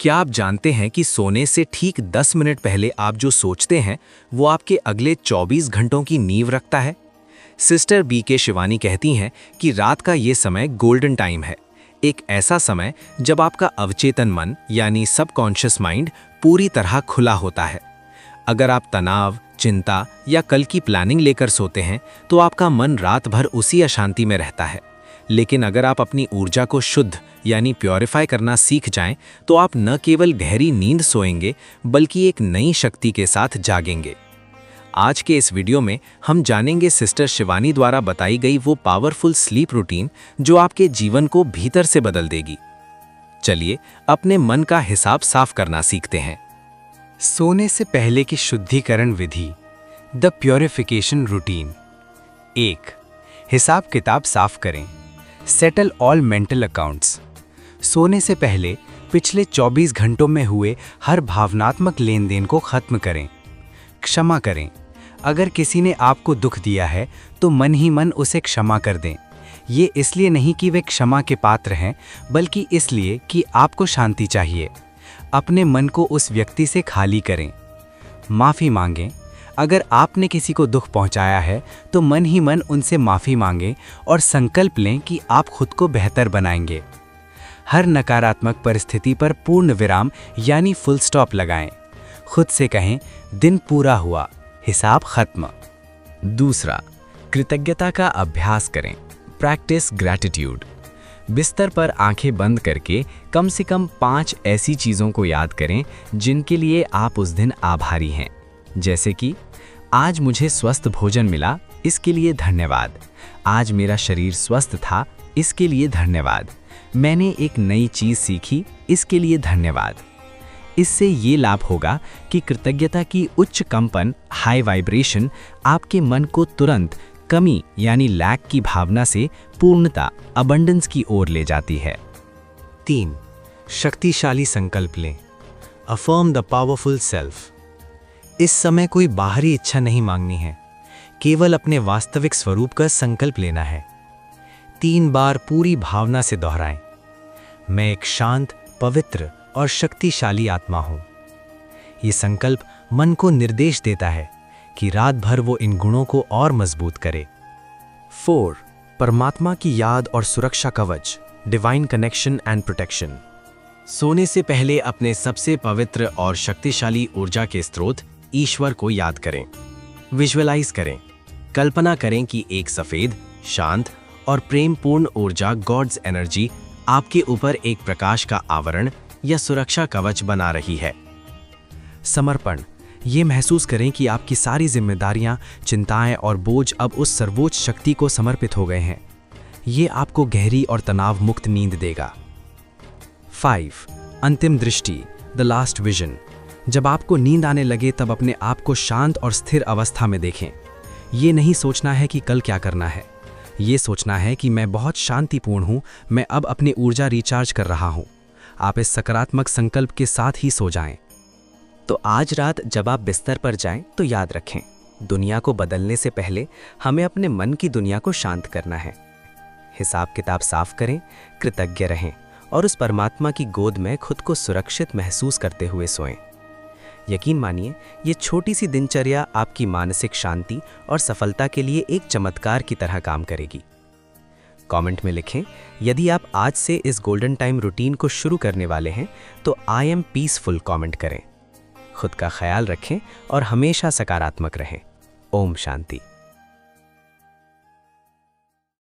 क्या आप जानते हैं कि सोने से ठीक 10 मिनट पहले आप जो सोचते हैं वो आपके अगले 24 घंटों की नींव रखता है। Sister BK. शिवानी कहती हैं कि रात का ये समय गोल्डन टाइम है, एक ऐसा समय जब आपका अवचेतन मन यानी सबकॉन्शियस माइंड पूरी तरह खुला होता है। अगर आप तनाव, चिंता या कल की प्लानिंग लेकर सोते हैं तो आपका मन रात भर उसी अशांति में रहता है। लेकिन अगर आप अपनी ऊर्जा को शुद्ध यानी प्योरीफाई करना सीख जाएं, तो आप न केवल गहरी नींद सोएंगे बल्कि एक नई शक्ति के साथ जागेंगे। आज के इस वीडियो में हम जानेंगे सिस्टर शिवानी द्वारा बताई गई वो पावरफुल स्लीप रूटीन जो आपके जीवन को भीतर से बदल देगी। चलिए अपने मन का हिसाब साफ करना सीखते हैं। सोने से पहले की शुद्धिकरण विधि, द प्योरिफिकेशन रूटीन। 1. हिसाब किताब साफ करें। Settle all mental accounts. सोने से पहले पिछले 24 घंटों में हुए हर भावनात्मक लेन देन को खत्म करें। क्षमा करें। अगर किसी ने आपको दुख दिया है तो मन ही मन उसे क्षमा कर दें। ये इसलिए नहीं कि वे क्षमा के पात्र हैं, बल्कि इसलिए कि आपको शांति चाहिए। अपने मन को उस व्यक्ति से खाली करें। माफ़ी मांगें। अगर आपने किसी को दुख पहुंचाया है तो मन ही मन उनसे माफ़ी मांगें और संकल्प लें कि आप खुद को बेहतर बनाएंगे। हर नकारात्मक परिस्थिति पर पूर्ण विराम यानी फुल स्टॉप लगाएं। खुद से कहें, दिन पूरा हुआ, हिसाब खत्म। 2. कृतज्ञता का अभ्यास करें। Practice gratitude. बिस्तर पर आंखें बंद करके कम से कम 5 ऐसी चीज़ों को याद करें जिनके लिए आप उस दिन आभारी हैं। जैसे कि आज मुझे स्वस्थ भोजन मिला, इसके लिए धन्यवाद। आज मेरा शरीर स्वस्थ था, इसके लिए धन्यवाद। मैंने एक नई चीज़ सीखी, इसके लिए धन्यवाद। इससे ये लाभ होगा कि कृतज्ञता की उच्च कंपन, हाई वाइब्रेशन, आपके मन को तुरंत कमी यानी लैक की भावना से पूर्णता, अबंडेंस की ओर ले जाती है। 3. शक्तिशाली संकल्प लें। Affirm the powerful self. इस समय कोई बाहरी इच्छा नहीं मांगनी है, केवल अपने वास्तविक स्वरूप का संकल्प लेना है। 3 बार पूरी भावना से दोहराएं, मैं एक शांत, पवित्र और शक्तिशाली आत्मा हूं। ये संकल्प मन को निर्देश देता है कि रात भर वो इन गुणों को और मजबूत करे। 4. परमात्मा की याद और सुरक्षा कवच, डिवाइन कनेक्शन एंड प्रोटेक्शन। सोने से पहले अपने सबसे पवित्र और शक्तिशाली ऊर्जा के स्रोत ईश्वर को याद करें। विजुअलाइज करें। कल्पना करें कि एक सफेद, शांत और प्रेमपूर्ण ऊर्जा, गॉड्स एनर्जी, आपके ऊपर एक प्रकाश का आवरण या सुरक्षा कवच बना रही है। समर्पण। ये महसूस करें कि आपकी सारी जिम्मेदारियां, चिंताएं और बोझ अब उस सर्वोच्च शक्ति को समर्पित हो गए हैं। ये आपको गहरी और तनाव मुक्त नींद देगा। 5. अंतिम दृष्टि, द लास्ट विजन। जब आपको नींद आने लगे तब अपने आप को शांत और स्थिर अवस्था में देखें। ये नहीं सोचना है कि कल क्या करना है, ये सोचना है कि मैं बहुत शांतिपूर्ण हूँ, मैं अब अपनी ऊर्जा रिचार्ज कर रहा हूँ। आप इस सकारात्मक संकल्प के साथ ही सो जाएं। तो आज रात जब आप बिस्तर पर जाएं तो याद रखें, दुनिया को बदलने से पहले हमें अपने मन की दुनिया को शांत करना है। हिसाब किताब साफ करें, कृतज्ञ रहें और उस परमात्मा की गोद में खुद को सुरक्षित महसूस करते हुए सोएं। यकीन मानिए, ये छोटी सी दिनचर्या आपकी मानसिक शांति और सफलता के लिए एक चमत्कार की तरह काम करेगी। कमेंट में लिखें, यदि आप आज से इस गोल्डन टाइम रूटीन को शुरू करने वाले हैं तो आई एम पीसफुल कमेंट करें। खुद का ख्याल रखें और हमेशा सकारात्मक रहें। ओम शांति।